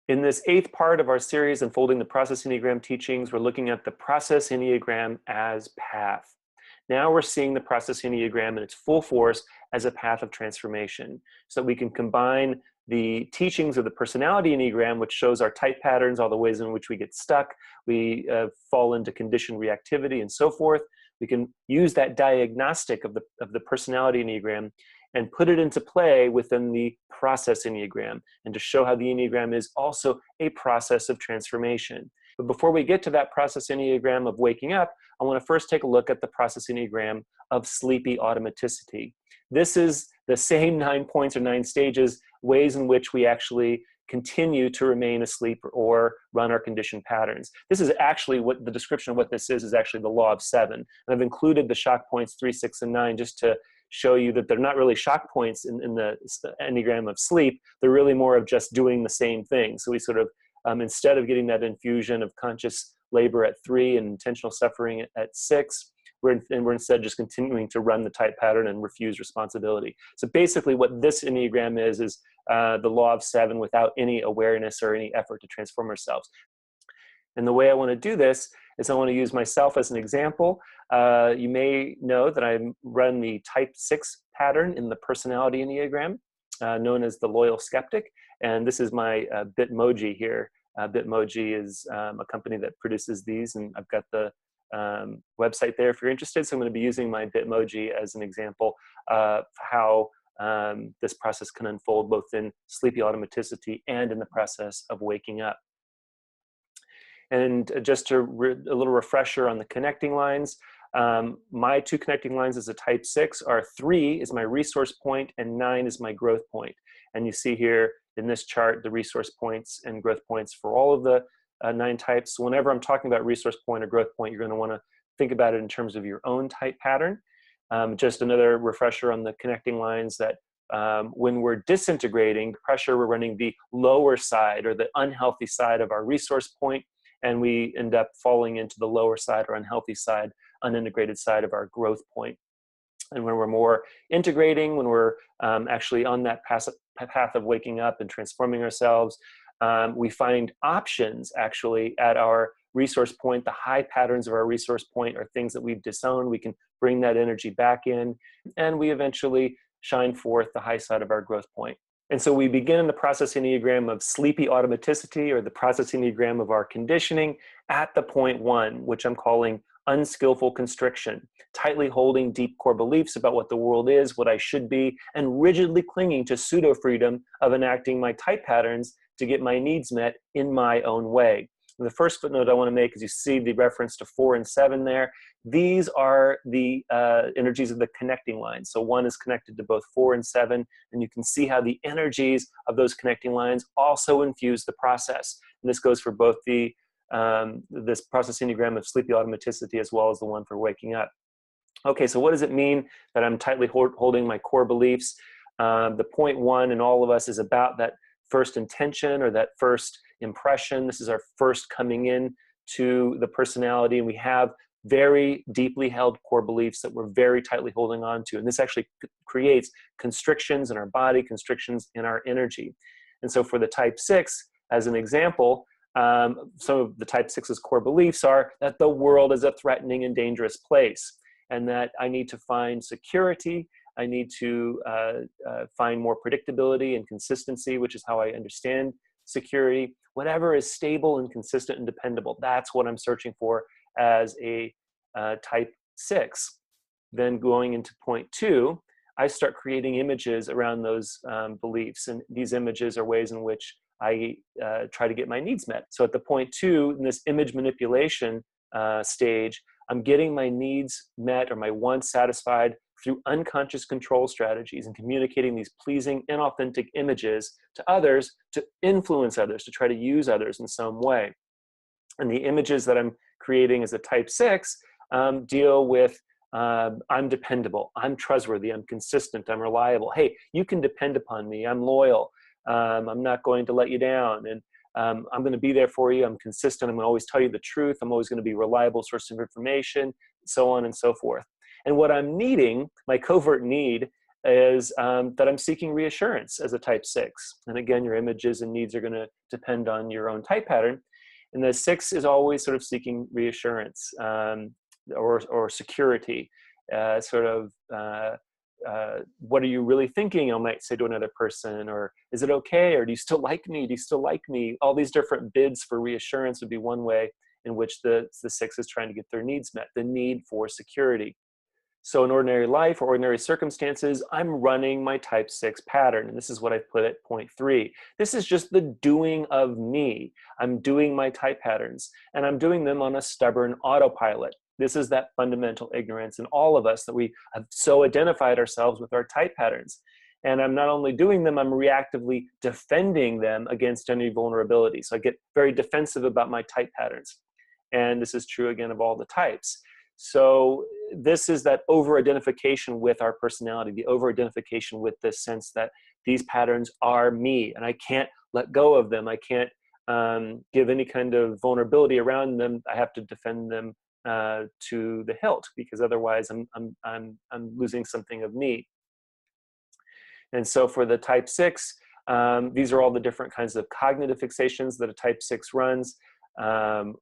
In this 8th part of our series, Unfolding the Process Enneagram Teachings, we're looking at the Process Enneagram as path. Now we're seeing the Process Enneagram in its full force as a path of transformation, so that we can combine the teachings of the Personality Enneagram, which shows our type patterns, all the ways in which we get stuck, we fall into conditioned reactivity and so forth. We can use that diagnostic of the Personality Enneagram and put it into play within the Process Enneagram, and to show how the Enneagram is also a process of transformation. But before we get to that Process Enneagram of waking up, I want to first take a look at the Process Enneagram of sleepy automaticity. This is the same 9 points or 9 stages, ways in which we actually continue to remain asleep or run our conditioned patterns. This is actually what the description of what this is actually the law of 7. And I've included the shock points 3, 6, and 9 just to show you that they're not really shock points in the Enneagram of sleep. They're really more of just doing the same thing. So we sort of, instead of getting that infusion of conscious labor at 3 and intentional suffering at 6, we're instead just continuing to run the type pattern and refuse responsibility. So basically what this Enneagram is the law of 7 without any awareness or any effort to transform ourselves. And the way I want to do this is I want to use myself as an example. You may know that I run the type 6 pattern in the Personality Enneagram, known as the Loyal Skeptic. And this is my Bitmoji here. Bitmoji is a company that produces these, and I've got the website there if you're interested. So I'm going to be using my Bitmoji as an example of how this process can unfold both in sleepy automaticity and in the process of waking up. And just a little refresher on the connecting lines. My 2 connecting lines as a type 6 are 3 is my resource point and 9 is my growth point. And you see here in this chart the resource points and growth points for all of the 9 types. So whenever I'm talking about resource point or growth point, you're going to want to think about it in terms of your own type pattern. Just another refresher on the connecting lines that when we're disintegrating pressure, we're running the lower side or the unhealthy side of our resource point, and we end up falling into the lower side or unhealthy side, unintegrated side of our growth point. And when we're more integrating, when we're actually on that path of waking up and transforming ourselves, we find options actually at our resource point. The high patterns of our resource point are things that we've disowned. We can bring that energy back in, and we eventually shine forth the high side of our growth point. And so we begin in the Process Enneagram of sleepy automaticity, or the Process Enneagram of our conditioning, at the point 1, which I'm calling unskillful constriction, tightly holding deep core beliefs about what the world is, what I should be, and rigidly clinging to pseudo-freedom of enacting my type patterns to get my needs met in my own way. And the first footnote I want to make is you see the reference to 4 and 7 there. These are the energies of the connecting lines. So 1 is connected to both 4 and 7, and you can see how the energies of those connecting lines also infuse the process. And this goes for both the this Process Enneagram of sleepy automaticity as well as the one for waking up. Okay, so what does it mean that I'm tightly holding my core beliefs? The point 1 in all of us is about that first intention or that first impression. This is our first coming in to the personality, and we have very deeply held core beliefs that we're very tightly holding on to. And this actually creates constrictions in our body, constrictions in our energy. And so for the type 6, as an example, some of the type 6's core beliefs are that the world is a threatening and dangerous place, and that I need to find security. I need to find more predictability and consistency, which is how I understand security. Whatever is stable and consistent and dependable, that's what I'm searching for as a type 6. Then going into point 2, I start creating images around those beliefs. And these images are ways in which I try to get my needs met. So at the point 2, in this image manipulation stage, I'm getting my needs met or my wants satisfied through unconscious control strategies and communicating these pleasing, inauthentic images to others to influence others, to try to use others in some way. And the images that I'm creating as a type 6 deal with I'm dependable, I'm trustworthy, I'm consistent, I'm reliable. Hey, you can depend upon me, I'm loyal, I'm not going to let you down, and I'm going to be there for you, I'm consistent, I'm going to always tell you the truth, I'm always going to be a reliable source of information, so on and so forth. And what I'm needing, my covert need, is that I'm seeking reassurance as a type 6. And again, your images and needs are going to depend on your own type pattern. And the 6 is always sort of seeking reassurance or security, what are you really thinking? I might say to another person, or is it okay? Or do you still like me? Do you still like me? All these different bids for reassurance would be one way in which the 6 is trying to get their needs met, the need for security. So in ordinary life or ordinary circumstances, I'm running my type 6 pattern. And this is what I've put at point 3. This is just the doing of me. I'm doing my type patterns, and I'm doing them on a stubborn autopilot. This is that fundamental ignorance in all of us, that we have so identified ourselves with our type patterns. And I'm not only doing them, I'm reactively defending them against any vulnerability. So I get very defensive about my type patterns. And this is true again of all the types. So this is that over-identification with our personality, the over-identification with the sense that these patterns are me, and I can't let go of them. I can't give any kind of vulnerability around them. I have to defend them to the hilt, because otherwise I'm losing something of me. And so for the type 6, these are all the different kinds of cognitive fixations that a type 6 runs.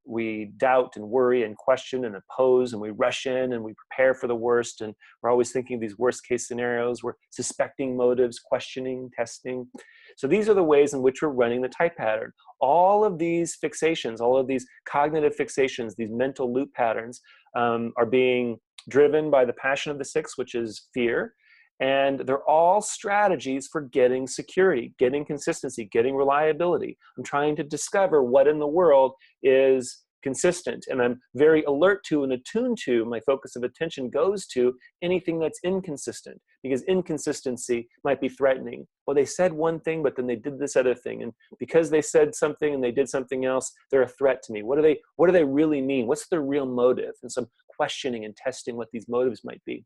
We doubt and worry and question and oppose, and we rush in and we prepare for the worst, and we're always thinking of these worst case scenarios. We're suspecting motives, questioning, testing. So these are the ways in which we're running the type pattern. All of these fixations, all of these cognitive fixations, these mental loop patterns are being driven by the passion of the 6, which is fear. And they're all strategies for getting security, getting consistency, getting reliability. I'm trying to discover what in the world is consistent. And I'm very alert to and attuned to, my focus of attention goes to anything that's inconsistent, because inconsistency might be threatening. Well, they said one thing, but then they did this other thing. And because they said something and they did something else, they're a threat to me. What do they really mean? What's their real motive? And so I'm questioning and testing what these motives might be.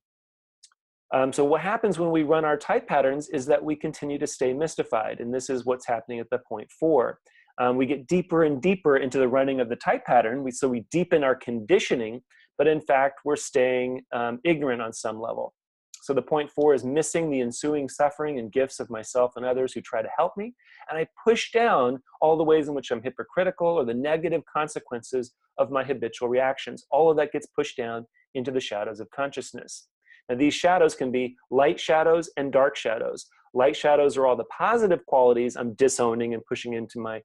So what happens when we run our type patterns is that we continue to stay mystified. And this is what's happening at the point 4. We get deeper and deeper into the running of the type pattern. So we deepen our conditioning, but in fact, we're staying ignorant on some level. So the point 4 is missing the ensuing suffering and gifts of myself and others who try to help me. And I push down all the ways in which I'm hypocritical, or the negative consequences of my habitual reactions. All of that gets pushed down into the shadows of consciousness. Now, these shadows can be light shadows and dark shadows. Light shadows are all the positive qualities I'm disowning and pushing into my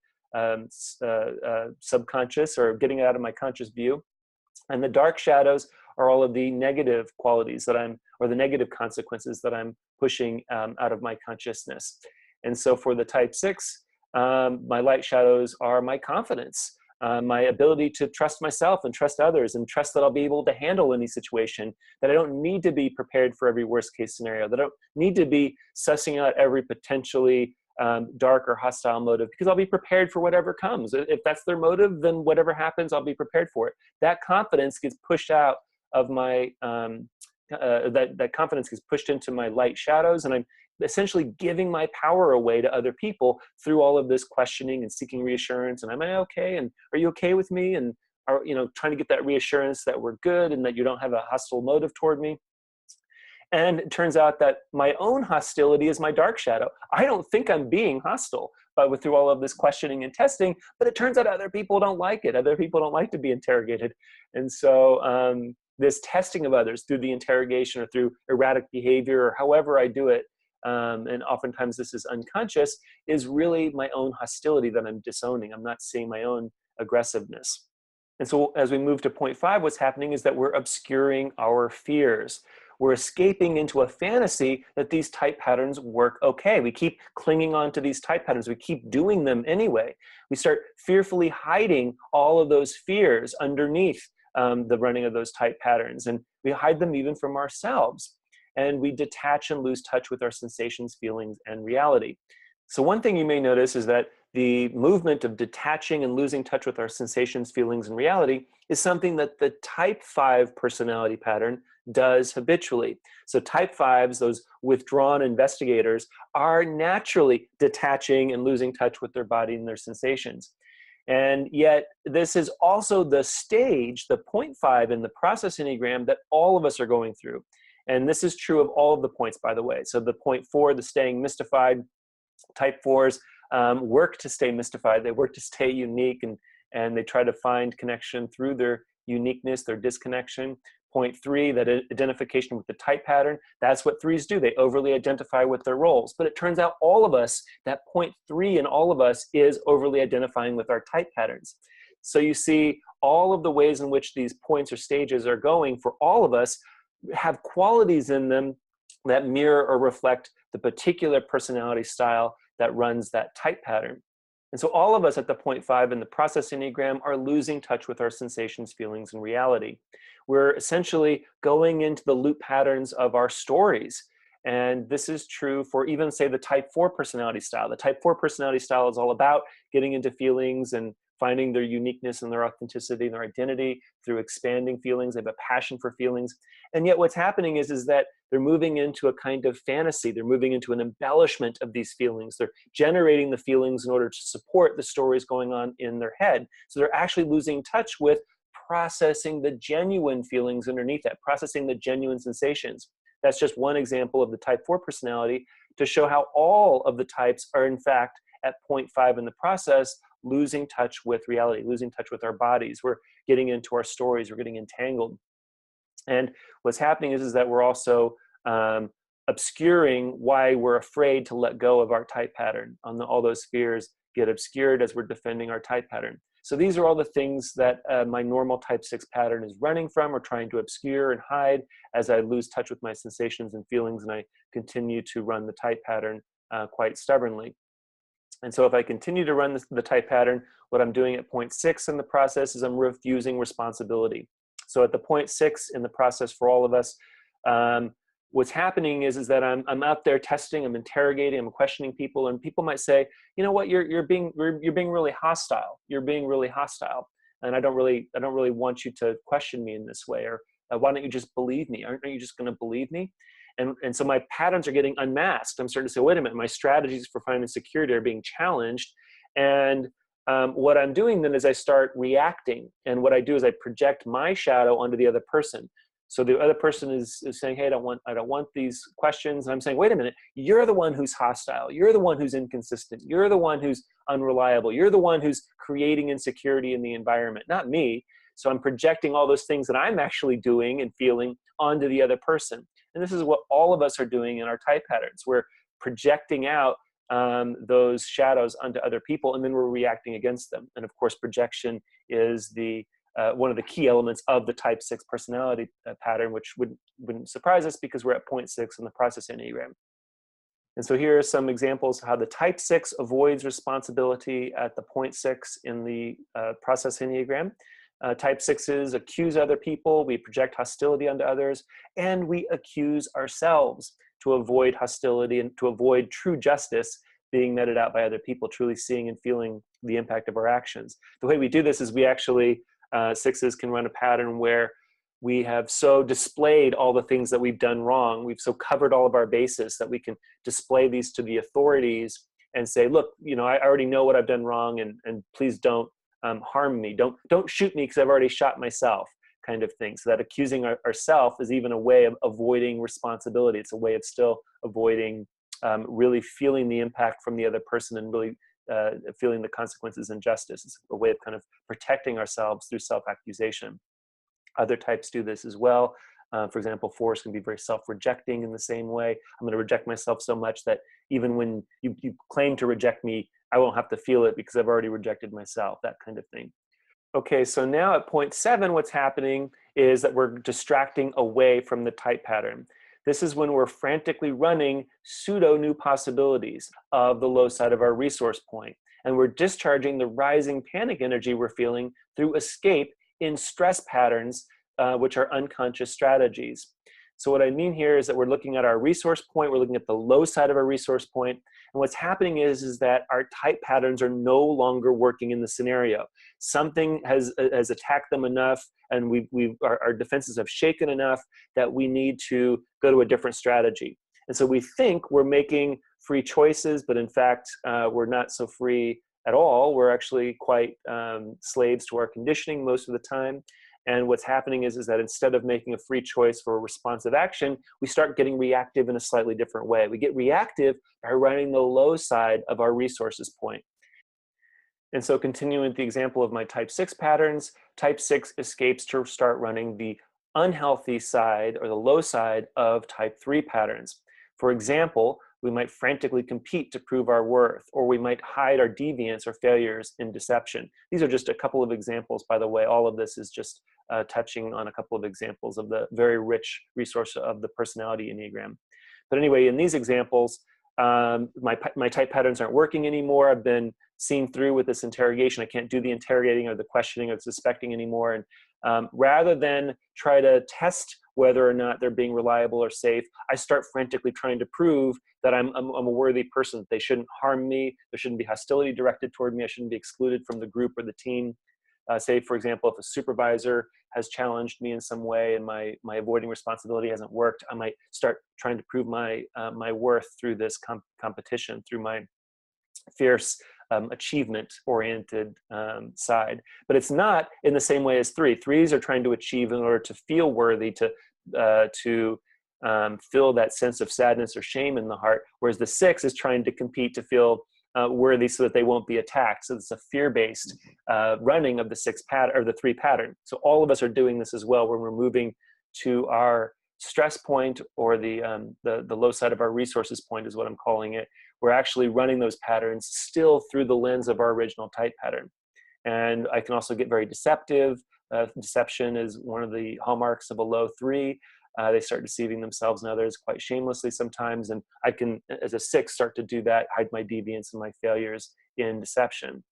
subconscious, or getting out of my conscious view. And the dark shadows are all of the negative qualities or the negative consequences that I'm pushing out of my consciousness. And so for the type 6, my light shadows are my confidence. My ability to trust myself and trust others, and trust that I'll be able to handle any situation, that I don't need to be prepared for every worst case scenario, that I don't need to be sussing out every potentially dark or hostile motive, because I'll be prepared for whatever comes. If that's their motive, then whatever happens, I'll be prepared for it. That confidence gets pushed out of my, that confidence gets pushed into my light shadows, and I'm essentially giving my power away to other people through all of this questioning and seeking reassurance. And am I okay? And are you okay with me? And are, trying to get that reassurance that we're good and that you don't have a hostile motive toward me. And it turns out that my own hostility is my dark shadow. I don't think I'm being hostile, but through all of this questioning and testing, but it turns out other people don't like it. Other people don't like to be interrogated. And so this testing of others through the interrogation or through erratic behavior, or however I do it, and oftentimes this is unconscious, is really my own hostility that I'm disowning. I'm not seeing my own aggressiveness. And so as we move to point 5, what's happening is that we're obscuring our fears. We're escaping into a fantasy that these type patterns work okay. We keep clinging on to these type patterns. We keep doing them anyway. We start fearfully hiding all of those fears underneath the running of those type patterns. And we hide them even from ourselves. And we detach and lose touch with our sensations, feelings, and reality. So one thing you may notice is that the movement of detaching and losing touch with our sensations, feelings, and reality is something that the type 5 personality pattern does habitually. So type 5s, those withdrawn investigators, are naturally detaching and losing touch with their body and their sensations. And yet this is also the stage, the point 5 in the process Enneagram, that all of us are going through. And this is true of all of the points, by the way. So the point 4, the staying mystified, type 4s work to stay mystified. They work to stay unique, and they try to find connection through their uniqueness, their disconnection. Point 3, that identification with the type pattern, that's what 3s do. They overly identify with their roles. But it turns out all of us, that point 3 in all of us is overly identifying with our type patterns. So you see all of the ways in which these points or stages are going for all of us have qualities in them that mirror or reflect the particular personality style that runs that type pattern. And so all of us at the point 5 in the process Enneagram are losing touch with our sensations, feelings, and reality. We're essentially going into the loop patterns of our stories. And this is true for even, say, the type 4 personality style. The type 4 personality style is all about getting into feelings and finding their uniqueness and their authenticity and their identity through expanding feelings. They have a passion for feelings. And yet what's happening is that they're moving into a kind of fantasy. They're moving into an embellishment of these feelings. They're generating the feelings in order to support the stories going on in their head. So they're actually losing touch with processing the genuine feelings underneath that, processing the genuine sensations. That's just one example of the type 4 personality to show how all of the types are in fact at point 5 in the process losing touch with reality, losing touch with our bodies. We're getting into our stories, we're getting entangled. And what's happening is that we're also obscuring why we're afraid to let go of our type pattern. All those fears get obscured as we're defending our type pattern. So these are all the things that my normal type 6 pattern is running from or trying to obscure and hide as I lose touch with my sensations and feelings, and I continue to run the type pattern quite stubbornly. And so if I continue to run the type pattern, what I'm doing at point 6 in the process is I'm refusing responsibility. So at the point 6 in the process for all of us, what's happening is that I'm out there testing, I'm interrogating, I'm questioning people, and people might say, you know what, you're being really hostile. You're being really hostile, and I don't really want you to question me in this way, or why don't you just believe me? Aren't you just going to believe me? And so my patterns are getting unmasked. I'm starting to say, wait a minute, my strategies for finding security are being challenged. And what I'm doing then is I start reacting. And what I do is I project my shadow onto the other person. So the other person is saying, hey, I don't want these questions. And I'm saying, wait a minute, you're the one who's hostile. You're the one who's inconsistent. You're the one who's unreliable. You're the one who's creating insecurity in the environment, not me. So I'm projecting all those things that I'm actually doing and feeling onto the other person. And this is what all of us are doing in our type patterns. We're projecting out those shadows onto other people, and then we're reacting against them. And of course, projection is one of the key elements of the type 6 personality pattern, which wouldn't surprise us because we're at point 6 in the process Enneagram. And so here are some examples of how the type 6 avoids responsibility at the point 6 in the process Enneagram. Type 6s accuse other people, we project hostility onto others, and we accuse ourselves to avoid hostility and to avoid true justice being meted out by other people, truly seeing and feeling the impact of our actions. The way we do this is we actually, 6s can run a pattern where we have so displayed all the things that we've done wrong, we've so covered all of our bases that we can display these to the authorities and say, look, I already know what I've done wrong, and please don't harm me. Don't shoot me because I've already shot myself, kind of thing. So that accusing ourselves is even a way of avoiding responsibility. It's a way of still avoiding really feeling the impact from the other person and really feeling the consequences and justice. It's a way of kind of protecting ourselves through self-accusation. Other types do this as well. For example, 4s can be very self-rejecting in the same way. I'm going to reject myself so much that even when you claim to reject me, I won't have to feel it because I've already rejected myself, that kind of thing. Okay, so now at point 7, what's happening is that we're distracting away from the type pattern. This is when we're frantically running pseudo new possibilities of the low side of our resource point. And we're discharging the rising panic energy we're feeling through escape in stress patterns, which are unconscious strategies. So what I mean here is that we're looking at our resource point, we're looking at the low side of our resource point, and what's happening is that our type patterns are no longer working in the scenario. Something has attacked them enough, and our defenses have shaken enough that we need to go to a different strategy. And so we think we're making free choices, but in fact, we're not so free at all. We're actually quite slaves to our conditioning most of the time. And what's happening is that instead of making a free choice for a responsive action, we start getting reactive in a slightly different way. We get reactive by running the low side of our resources point. And so continuing with the example of my type 6 patterns, type 6 escapes to start running the unhealthy side or the low side of type 3 patterns. For example, we might frantically compete to prove our worth, or we might hide our deviance or failures in deception. These are just a couple of examples, by the way. All of this is just touching on a couple of examples of the very rich resource of the personality Enneagram. But anyway, in these examples, my type patterns aren't working anymore. I've been seen through with this interrogation. I can't do the interrogating or the questioning or the suspecting anymore. And rather than try to test whether or not they're being reliable or safe, I start frantically trying to prove that I'm a worthy person, that they shouldn't harm me, there shouldn't be hostility directed toward me, I shouldn't be excluded from the group or the team. Say, for example, if a supervisor has challenged me in some way and my avoiding responsibility hasn't worked, I might start trying to prove my worth through this competition, through my fierce achievement-oriented side. But it's not in the same way as threes are trying to achieve in order to feel worthy, to feel that sense of sadness or shame in the heart, whereas the 6 is trying to compete to feel worthy so that they won't be attacked. So it's a fear-based running of the 6 pattern or the 3 pattern. So all of us are doing this as well when we're moving to our stress point, or the low side of our resources point is what I'm calling it. We're actually running those patterns still through the lens of our original type pattern. And I can also get very deceptive. Deception is one of the hallmarks of a low 3. They start deceiving themselves and others quite shamelessly sometimes. And I can, as a 6, start to do that, hide my deviance and my failures in deception.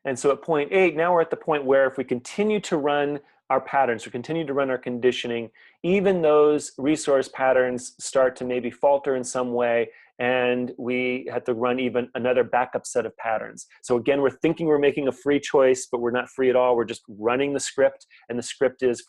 And so at point 8, now we're at the point where if we continue to run our patterns, we continue to run our conditioning, even those resource patterns start to maybe falter in some way, and we have to run even another backup set of patterns. So again, we're thinking we're making a free choice, but we're not free at all. We're just running the script, and the script is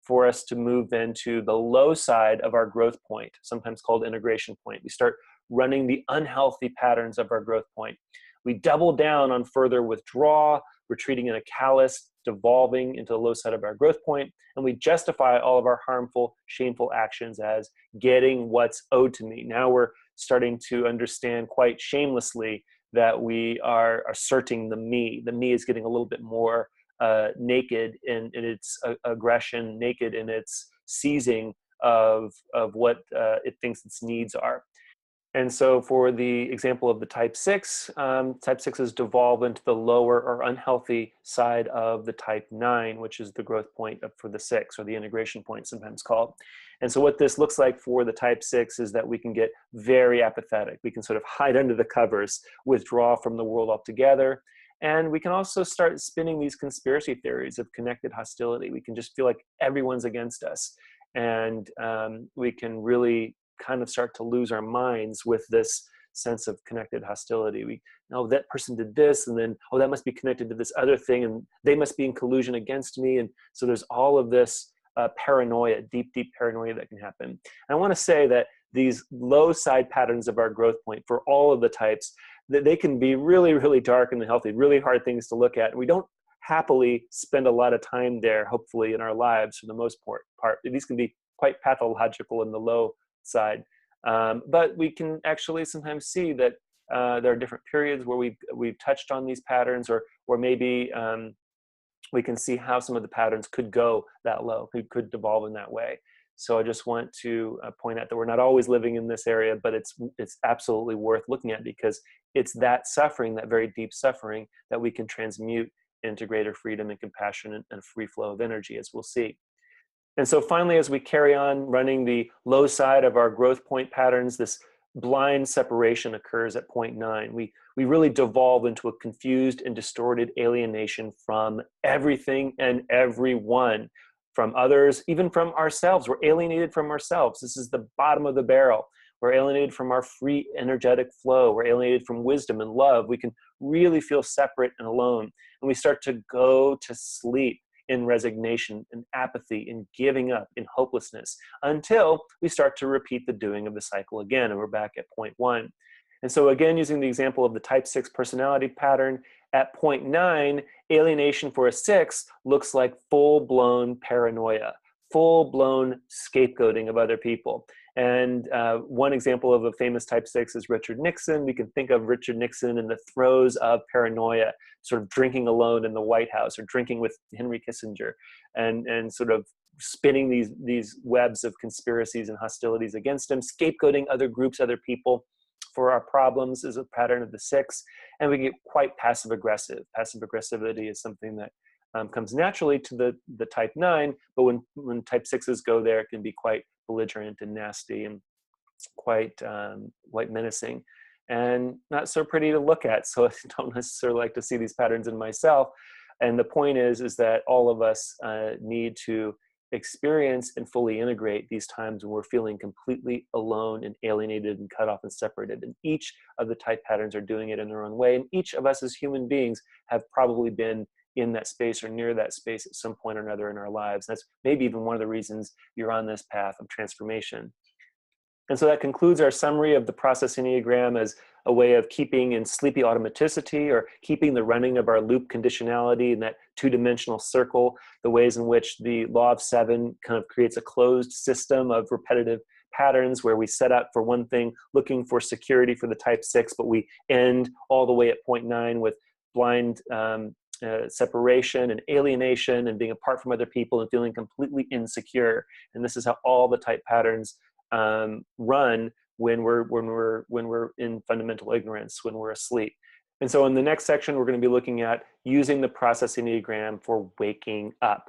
for us to move into the low side of our growth point, sometimes called integration point. We start running the unhealthy patterns of our growth point. We double down on further withdrawal, retreating in a callous, devolving into the low side of our growth point, and we justify all of our harmful, shameful actions as getting what's owed to me. Now we're starting to understand quite shamelessly that we are asserting the me. The me is getting a little bit more naked in its aggression, naked in its seizing of what it thinks its needs are. And so for the example of the type 6, type 6s devolve into the lower or unhealthy side of the type 9, which is the growth point for the 6, or the integration point sometimes called. And so what this looks like for the type 6 is that we can get very apathetic. We can sort of hide under the covers, withdraw from the world altogether. And we can also start spinning these conspiracy theories of connected hostility. We can just feel like everyone's against us. And we can really kind of start to lose our minds with this sense of connected hostility. We know that person did this, and then, oh, that must be connected to this other thing, and they must be in collusion against me. And so there's all of this paranoia, deep paranoia that can happen. And I want to say that these low side patterns of our growth point for all of the types, that they can be really, really dark and unhealthy, really hard things to look at. And we don't happily spend a lot of time there, hopefully, in our lives for the most part. These can be quite pathological in the low side. But we can actually sometimes see that there are different periods where we've touched on these patterns, or maybe we can see how some of the patterns could go that low, could devolve in that way. So I just want to point out that we're not always living in this area, but it's absolutely worth looking at, because it's that suffering, that very deep suffering, that we can transmute into greater freedom and compassion and free flow of energy, as we'll see. And so finally, as we carry on running the low side of our growth point patterns, this blind separation occurs at point 9. We really devolve into a confused and distorted alienation from everything and everyone, from others, even from ourselves. We're alienated from ourselves. This is the bottom of the barrel. We're alienated from our free energetic flow. We're alienated from wisdom and love. We can really feel separate and alone. And we start to go to sleep in resignation, in apathy, in giving up, in hopelessness, until we start to repeat the doing of the cycle again, and we're back at point 1. And so again, using the example of the type 6 personality pattern, at point 9, alienation for a 6 looks like full-blown paranoia, full-blown scapegoating of other people. And one example of a famous type 6 is Richard Nixon. We can think of Richard Nixon in the throes of paranoia, sort of drinking alone in the White House or drinking with Henry Kissinger, and sort of spinning these webs of conspiracies and hostilities against him, scapegoating other groups, other people for our problems is a pattern of the 6. And we get quite passive aggressive. Passive aggressivity is something that comes naturally to the type 9, but when type 6s go there, it can be quite belligerent and nasty and quite menacing and not so pretty to look at. So I don't necessarily like to see these patterns in myself. And the point is that all of us need to experience and fully integrate these times when we're feeling completely alone and alienated and cut off and separated. And each of the type patterns are doing it in their own way. And each of us as human beings have probably been in that space or near that space at some point or another in our lives. That's maybe even one of the reasons you're on this path of transformation. And so that concludes our summary of the process Enneagram as a way of keeping in sleepy automaticity, or keeping the running of our loop conditionality in that two-dimensional circle, the ways in which the law of 7 kind of creates a closed system of repetitive patterns where we set out for one thing, looking for security for the type 6, but we end all the way at point 9 with blind separation and alienation and being apart from other people and feeling completely insecure. And this is how all the type patterns run when we're in fundamental ignorance, when we're asleep. And so in the next section, we're going to be looking at using the process Enneagram for waking up.